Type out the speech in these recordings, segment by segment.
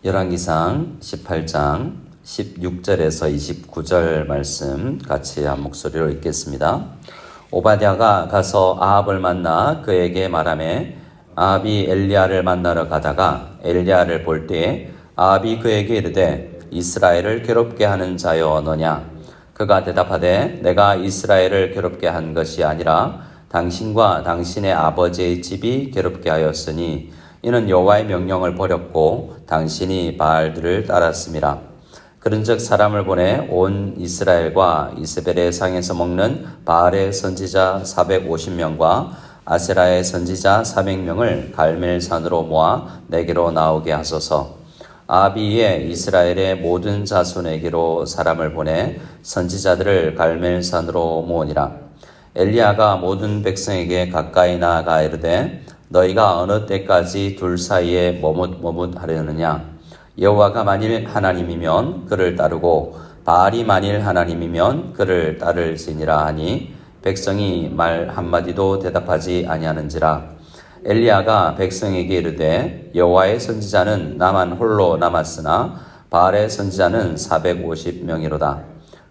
열왕기상 18장 16절에서 29절 말씀 같이 한 목소리로 읽겠습니다. 오바댜가 가서 아합을 만나 그에게 말하매 아합이 엘리야를 만나러 가다가 엘리야를 볼 때에 아합이 그에게 이르되 이스라엘을 괴롭게 하는 자여 너냐? 그가 대답하되 내가 이스라엘을 괴롭게 한 것이 아니라 당신과 당신의 아버지의 집이 괴롭게 하였으니 이는 여호와의 명령을 버렸고 당신이 바알들을 따랐음이라. 그런즉 사람을 보내 온 이스라엘과 이스벨의 상에서 먹는 바알의 선지자 450명과 아세라의 선지자 400명을 갈멜산으로 모아 내게로 나오게 하소서. 아합이 이에 이스라엘의 모든 자손에게로 사람을 보내 선지자들을 갈멜산으로 모으니라. 엘리야가 모든 백성에게 가까이 나아가 이르되 너희가 어느 때까지 둘 사이에 머뭇머뭇하려느냐? 여호와가 만일 하나님이면 그를 따르고 바알이 만일 하나님이면 그를 따를지니라 하니 백성이 말 한마디도 대답하지 아니하는지라. 엘리야가 백성에게 이르되 여호와의 선지자는 나만 홀로 남았으나 바알의 선지자는 450명이로다.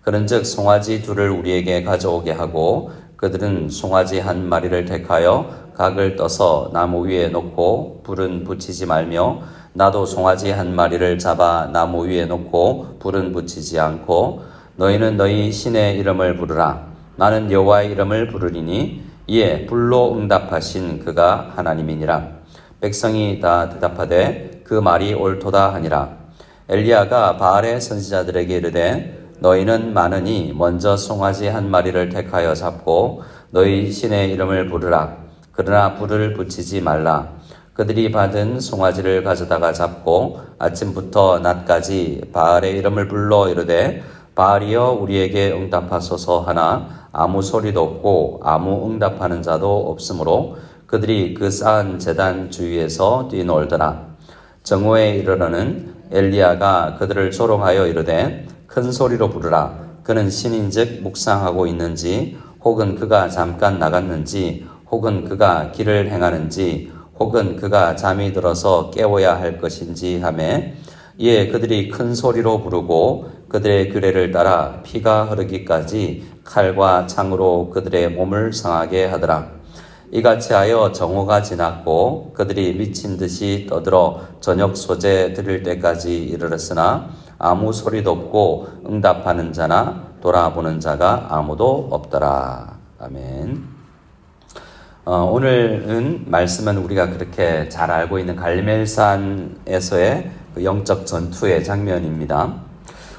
그런즉 송아지 둘을 우리에게 가져오게 하고 그들은 송아지 한 마리를 택하여 각을 떠서 나무 위에 놓고 불은 붙이지 말며 나도 송아지 한 마리를 잡아 나무 위에 놓고 불은 붙이지 않고 너희는 너희 신의 이름을 부르라. 나는 여호와의 이름을 부르리니 이에 불로 응답하신 그가 하나님이니라. 백성이 다 대답하되 그 말이 옳도다 하니라. 엘리야가 바알의 선지자들에게 이르되 너희는 많으니 먼저 송아지 한 마리를 택하여 잡고 너희 신의 이름을 부르라. 그러나 불을 붙이지 말라. 그들이 받은 송아지를 가져다가 잡고 아침부터 낮까지 바알의 이름을 불러 이르되 바알이여 우리에게 응답하소서 하나 아무 소리도 없고 아무 응답하는 자도 없으므로 그들이 그 쌓은 제단 주위에서 뛰놀더라. 정오에 이르러는 엘리야가 그들을 조롱하여 이르되 큰 소리로 부르라. 그는 신인즉 묵상하고 있는지 혹은 그가 잠깐 나갔는지 혹은 그가 길을 행하는지 혹은 그가 잠이 들어서 깨워야 할 것인지 하매 이에 그들이 큰 소리로 부르고 그들의 규례를 따라 피가 흐르기까지 칼과 창으로 그들의 몸을 상하게 하더라. 이같이 하여 정오가 지났고 그들이 미친 듯이 떠들어 저녁 소재 드릴 때까지 이르렀으나 아무 소리도 없고 응답하는 자나 돌아보는 자가 아무도 없더라. 아멘. 오늘은 말씀은 우리가 그렇게 잘 알고 있는 갈멜산에서의 그 영적 전투의 장면입니다.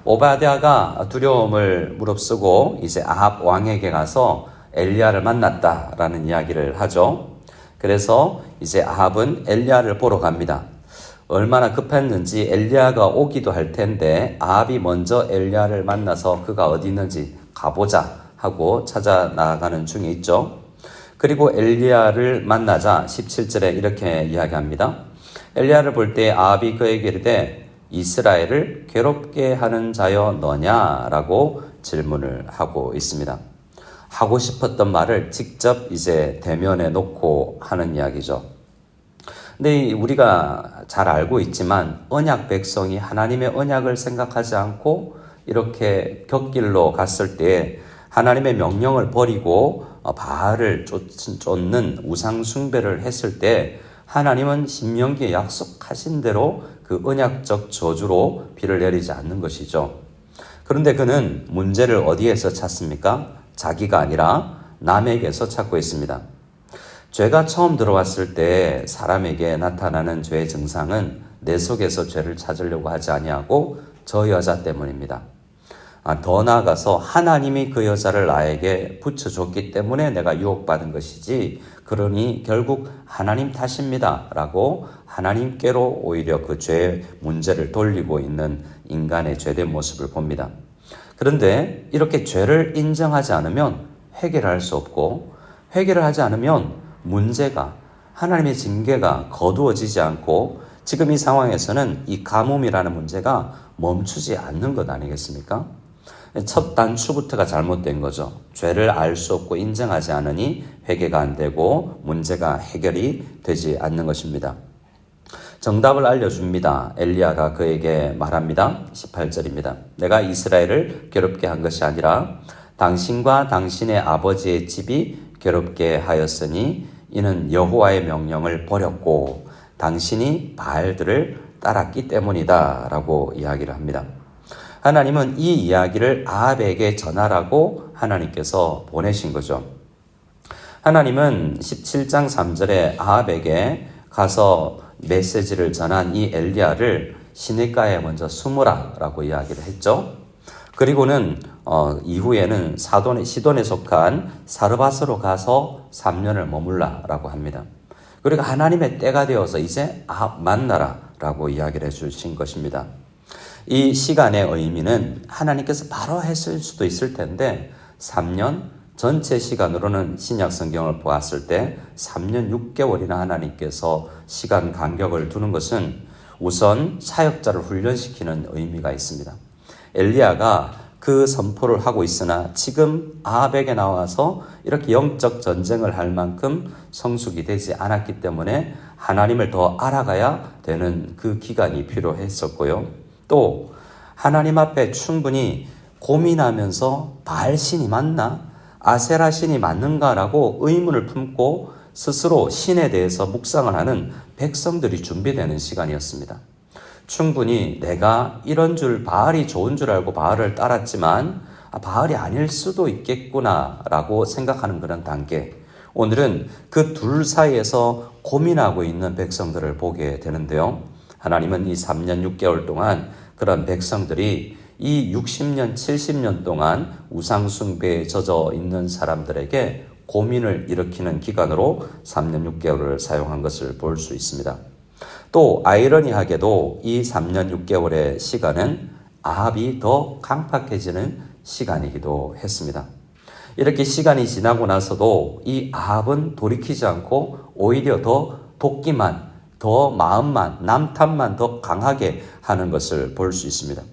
오바댜가 두려움을 무릅쓰고 이제 아합 왕에게 가서 엘리야를 만났다라는 이야기를 하죠. 그래서 이제 아합은 엘리야를 보러 갑니다. 얼마나 급했는지 엘리야가 오기도 할 텐데 아합이 먼저 엘리야를 만나서 그가 어디 있는지 가보자 하고 찾아 나가는 중에 있죠. 그리고 엘리야를 만나자 17절에 이렇게 이야기합니다. 엘리야를 볼 때 아합이 그에게 이르되 이스라엘을 괴롭게 하는 자여 너냐라고 질문을 하고 있습니다. 하고 싶었던 말을 직접 이제 대면에 놓고 하는 이야기죠. 근데 우리가 잘 알고 있지만 언약 백성이 하나님의 언약을 생각하지 않고 이렇게 곁길로 갔을 때 하나님의 명령을 버리고 바알을 쫓는 우상 숭배를 했을 때 하나님은 신명기에 약속하신 대로 그 언약적 저주로 비를 내리지 않는 것이죠. 그런데 그는 문제를 어디에서 찾습니까? 자기가 아니라 남에게서 찾고 있습니다. 죄가 처음 들어왔을 때 사람에게 나타나는 죄의 증상은 내 속에서 죄를 찾으려고 하지 아니하고 저 여자 때문입니다. 더 나아가서 하나님이 그 여자를 나에게 붙여줬기 때문에 내가 유혹받은 것이지 그러니 결국 하나님 탓입니다 라고 하나님께로 오히려 그 죄의 문제를 돌리고 있는 인간의 죄된 모습을 봅니다. 그런데 이렇게 죄를 인정하지 않으면 회개를 할 수 없고 회개를 하지 않으면 문제가 하나님의 징계가 거두어지지 않고 지금 이 상황에서는 이 가뭄이라는 문제가 멈추지 않는 것 아니겠습니까? 첫 단추부터가 잘못된 거죠. 죄를 알 수 없고 인정하지 않으니 회개가 안 되고 문제가 해결이 되지 않는 것입니다. 정답을 알려줍니다. 엘리야가 그에게 말합니다. 18절입니다. 내가 이스라엘을 괴롭게 한 것이 아니라 당신과 당신의 아버지의 집이 괴롭게 하였으니 이는 여호와의 명령을 버렸고 당신이 바알들을 따랐기 때문이다 라고 이야기를 합니다. 하나님은 이 이야기를 아합에게 전하라고 하나님께서 보내신 거죠. 하나님은 17장 3절에 아합에게 가서 메시지를 전한 이 엘리야를 시내가에 먼저 숨으라 라고 이야기를 했죠. 그리고는 이후에는 시돈에 속한 사르밧으로 가서 3년을 머물라 라고 합니다. 그리고 하나님의 때가 되어서 이제 아합 만나라 라고 이야기를 해주신 것입니다. 이 시간의 의미는 하나님께서 바로 했을 수도 있을 텐데 3년 전체 시간으로는 신약 성경을 보았을 때 3년 6개월이나 하나님께서 시간 간격을 두는 것은 우선 사역자를 훈련시키는 의미가 있습니다. 엘리야가 그 선포를 하고 있으나 지금 아합에게 나와서 이렇게 영적 전쟁을 할 만큼 성숙이 되지 않았기 때문에 하나님을 더 알아가야 되는 그 기간이 필요했었고요. 또 하나님 앞에 충분히 고민하면서 바알 신이 맞나? 아세라 신이 맞는가라고 의문을 품고 스스로 신에 대해서 묵상을 하는 백성들이 준비되는 시간이었습니다. 충분히 내가 이런 줄 바알이 좋은 줄 알고 바알을 따랐지만 바알이 아닐 수도 있겠구나라고 생각하는 그런 단계. 오늘은 그 둘 사이에서 고민하고 있는 백성들을 보게 되는데요. 하나님은 이 3년 6개월 동안 그런 백성들이 이 60년, 70년 동안 우상숭배에 젖어 있는 사람들에게 고민을 일으키는 기간으로 3년 6개월을 사용한 것을 볼 수 있습니다. 또 아이러니하게도 이 3년 6개월의 시간은 아합이 더 강팍해지는 시간이기도 했습니다. 이렇게 시간이 지나고 나서도 이 아합은 돌이키지 않고 오히려 더 돕기만, 더 마음만, 남탓만 더 강하게 하는 것을 볼 수 있습니다.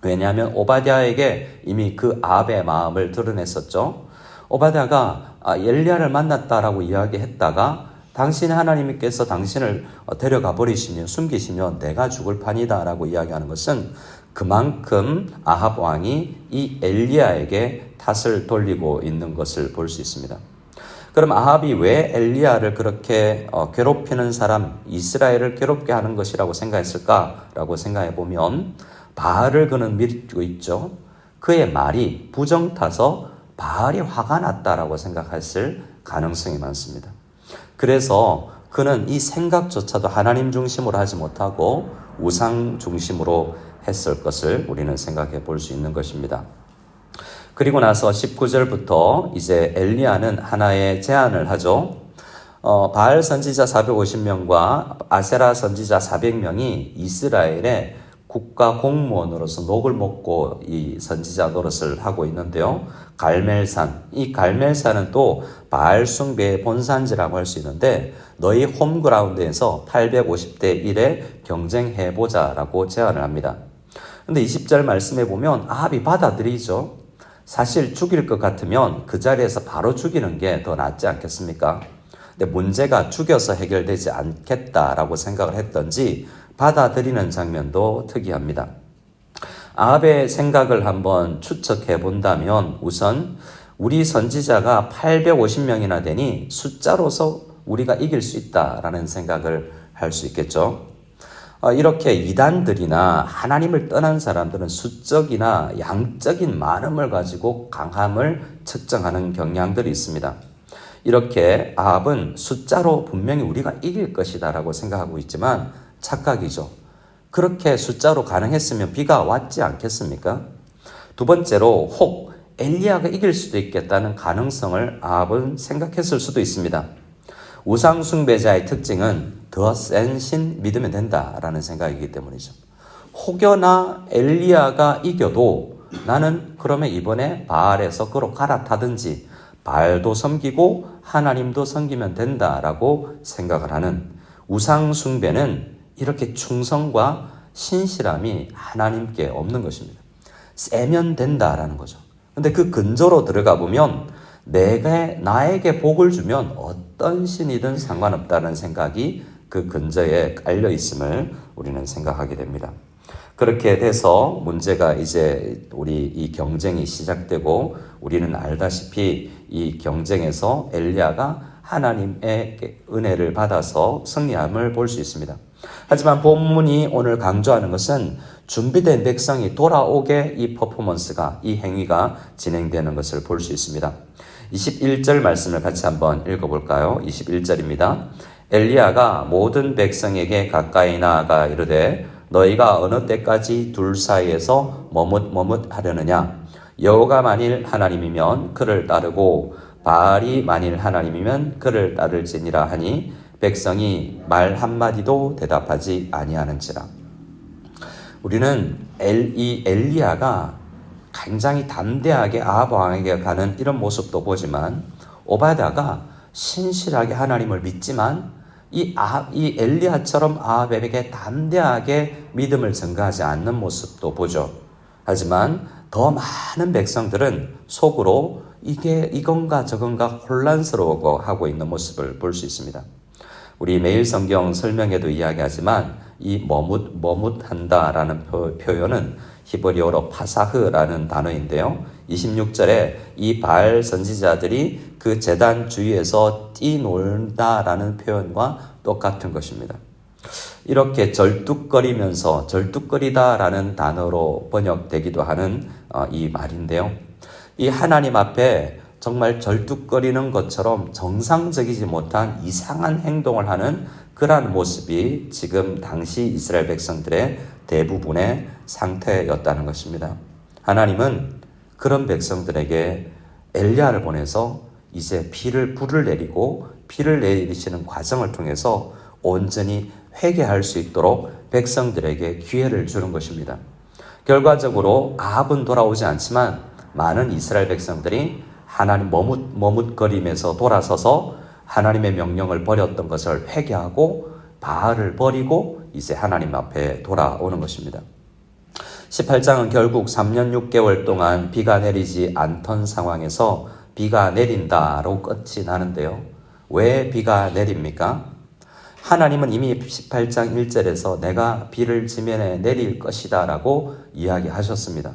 왜냐하면 오바댜에게 이미 그 아합의 마음을 드러냈었죠. 오바댜가 엘리야를 만났다라고 이야기했다가 당신 하나님께서 당신을 데려가 버리시면 숨기시면 내가 죽을 판이다 라고 이야기하는 것은 그만큼 아합 왕이 이 엘리야에게 탓을 돌리고 있는 것을 볼 수 있습니다. 그럼 아합이 왜 엘리야를 그렇게 괴롭히는 사람, 이스라엘을 괴롭게 하는 것이라고 생각했을까라고 생각해 보면 바알을 그는 믿고 있죠. 그의 말이 부정타서 바알이 화가 났다라고 생각했을 가능성이 많습니다. 그래서 그는 이 생각조차도 하나님 중심으로 하지 못하고 우상 중심으로 했을 것을 우리는 생각해 볼 수 있는 것입니다. 그리고 나서 19절부터 이제 엘리야는 하나의 제안을 하죠. 바알 선지자 450명과 아세라 선지자 400명이 이스라엘의 국가 공무원으로서 녹을 먹고 이 선지자 노릇을 하고 있는데요. 갈멜산, 이 갈멜산은 또 바알 숭배의 본산지라고 할 수 있는데 너희 홈그라운드에서 850대 1에 경쟁해보자라고 제안을 합니다. 근데 20절 말씀해 보면 아합이 받아들이죠. 사실 죽일 것 같으면 그 자리에서 바로 죽이는 게 더 낫지 않겠습니까? 근데 문제가 죽여서 해결되지 않겠다라고 생각을 했던지 받아들이는 장면도 특이합니다. 아합의 생각을 한번 추측해 본다면 우선 우리 선지자가 850명이나 되니 숫자로서 우리가 이길 수 있다라는 생각을 할 수 있겠죠. 이렇게 이단들이나 하나님을 떠난 사람들은 수적이나 양적인 많음을 가지고 강함을 측정하는 경향들이 있습니다. 이렇게 아합은 숫자로 분명히 우리가 이길 것이다 라고 생각하고 있지만 착각이죠. 그렇게 숫자로 가능했으면 비가 왔지 않겠습니까? 두 번째로 혹 엘리야가 이길 수도 있겠다는 가능성을 아합은 생각했을 수도 있습니다. 우상 숭배자의 특징은 더 센 신 믿으면 된다라는 생각이기 때문이죠. 혹여나 엘리야가 이겨도 나는 그러면 이번에 바알에서 그로 갈아타든지 바알도 섬기고 하나님도 섬기면 된다라고 생각을 하는 우상 숭배는 이렇게 충성과 신실함이 하나님께 없는 것입니다. 세면 된다라는 거죠. 근데 그 근저로 들어가 보면 나에게 복을 주면 어떤 신이든 상관없다는 생각이 그 근저에 깔려 있음을 우리는 생각하게 됩니다. 그렇게 돼서 문제가 이제 우리 이 경쟁이 시작되고 우리는 알다시피 이 경쟁에서 엘리야가 하나님의 은혜를 받아서 승리함을 볼 수 있습니다. 하지만 본문이 오늘 강조하는 것은 준비된 백성이 돌아오게 이 퍼포먼스가, 이 행위가 진행되는 것을 볼 수 있습니다. 21절 말씀을 같이 한번 읽어볼까요? 21절입니다. 엘리야가 모든 백성에게 가까이 나아가 이르되 너희가 어느 때까지 둘 사이에서 머뭇머뭇하려느냐? 여호와가 만일 하나님이면 그를 따르고 바알이 만일 하나님이면 그를 따를지니라 하니 백성이 말 한마디도 대답하지 아니하는지라. 우리는 이 엘리야가 굉장히 담대하게 아합 왕에게 가는 이런 모습도 보지만 오바댜가 신실하게 하나님을 믿지만 이 엘리야처럼 아합에게 담대하게 믿음을 전가하지 않는 모습도 보죠. 하지만 더 많은 백성들은 속으로 이건가 저건가 혼란스러워 하고 있는 모습을 볼 수 있습니다. 우리 매일 성경 설명에도 이야기하지만 이 머뭇한다라는 표현은 히브리어로 파사흐라는 단어인데요. 26절에 이 바알 선지자들이 그 제단 주위에서 뛰놀다라는 표현과 똑같은 것입니다. 이렇게 절뚝거리다라는 단어로 번역되기도 하는 이 말인데요. 이 하나님 앞에 정말 절뚝거리는 것처럼 정상적이지 못한 이상한 행동을 하는 그러한 모습이 지금 당시 이스라엘 백성들의 대부분의 상태였다는 것입니다. 하나님은 그런 백성들에게 엘리야를 보내서 이제 불을 내리고 피를 내리시는 과정을 통해서 온전히 회개할 수 있도록 백성들에게 기회를 주는 것입니다. 결과적으로 아합은 돌아오지 않지만 많은 이스라엘 백성들이 하나님 머뭇거리면서 돌아서서 하나님의 명령을 버렸던 것을 회개하고 바알을 버리고 이제 하나님 앞에 돌아오는 것입니다. 18장은 결국 3년 6개월 동안 비가 내리지 않던 상황에서 비가 내린다로 끝이 나는데요. 왜 비가 내립니까? 하나님은 이미 18장 1절에서 내가 비를 지면에 내릴 것이다 라고 이야기하셨습니다.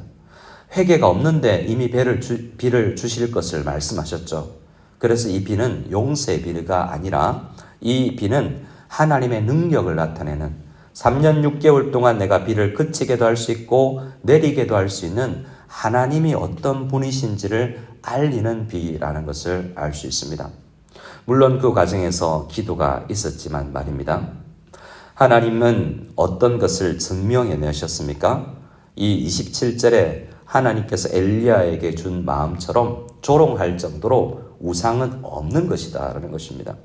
회개가 없는데 이미 비를 주실 것을 말씀하셨죠. 그래서 이 비는 용서의 비가 아니라 이 비는 하나님의 능력을 나타내는 3년 6개월 동안 내가 비를 그치게도 할 수 있고 내리게도 할 수 있는 하나님이 어떤 분이신지를 알리는 비라는 것을 알 수 있습니다. 물론 그 과정에서 기도가 있었지만 말입니다. 하나님은 어떤 것을 증명해 내셨습니까? 이 27절에 하나님께서 엘리야에게 준 마음처럼 조롱할 정도로 우상은 없는 것이다 라는 것입니다.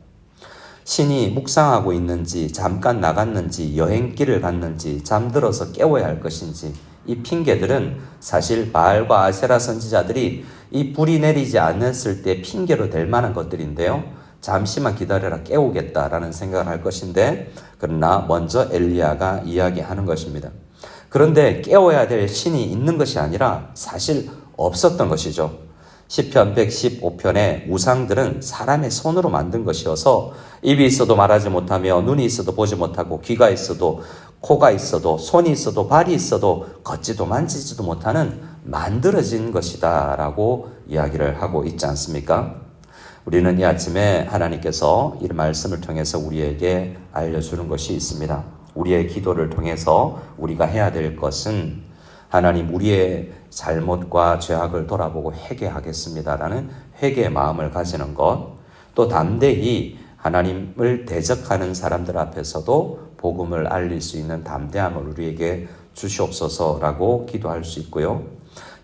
신이 묵상하고 있는지 잠깐 나갔는지 여행길을 갔는지 잠들어서 깨워야 할 것인지 이 핑계들은 사실 바알과 아세라 선지자들이 이 불이 내리지 않았을 때 핑계로 될 만한 것들인데요. 잠시만 기다려라 깨우겠다라는 생각을 할 것인데 그러나 먼저 엘리야가 이야기하는 것입니다. 그런데 깨워야 될 신이 있는 것이 아니라 사실 없었던 것이죠. 시편 115편의 우상들은 사람의 손으로 만든 것이어서 입이 있어도 말하지 못하며 눈이 있어도 보지 못하고 귀가 있어도 코가 있어도 손이 있어도 발이 있어도 걷지도 만지지도 못하는 만들어진 것이다 라고 이야기를 하고 있지 않습니까? 우리는 이 아침에 하나님께서 이 말씀을 통해서 우리에게 알려주는 것이 있습니다. 우리의 기도를 통해서 우리가 해야 될 것은 하나님 우리의 잘못과 죄악을 돌아보고 회개하겠습니다라는 회개의 마음을 가지는 것, 또 담대히 하나님을 대적하는 사람들 앞에서도 복음을 알릴 수 있는 담대함을 우리에게 주시옵소서라고 기도할 수 있고요.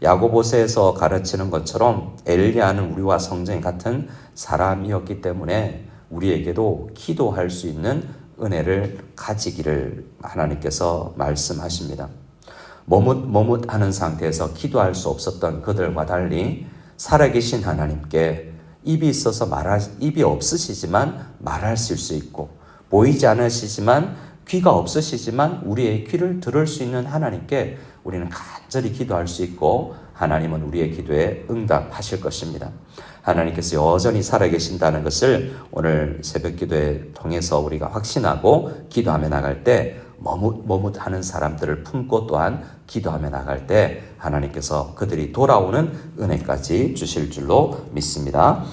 야고보서에서 가르치는 것처럼 엘리야는 우리와 성전이 같은 사람이었기 때문에 우리에게도 기도할 수 있는 은혜를 가지기를 하나님께서 말씀하십니다. 머뭇하는 상태에서 기도할 수 없었던 그들과 달리 살아계신 하나님께 입이 없으시지만 말하실 수 있고 보이지 않으시지만 귀가 없으시지만 우리의 귀를 들을 수 있는 하나님께 우리는 간절히 기도할 수 있고 하나님은 우리의 기도에 응답하실 것입니다. 하나님께서 여전히 살아계신다는 것을 오늘 새벽 기도에 통해서 우리가 확신하고 기도하며 나갈 때 머뭇하는 사람들을 품고 또한 기도하며 나갈 때 하나님께서 그들이 돌아오는 은혜까지 주실 줄로 믿습니다.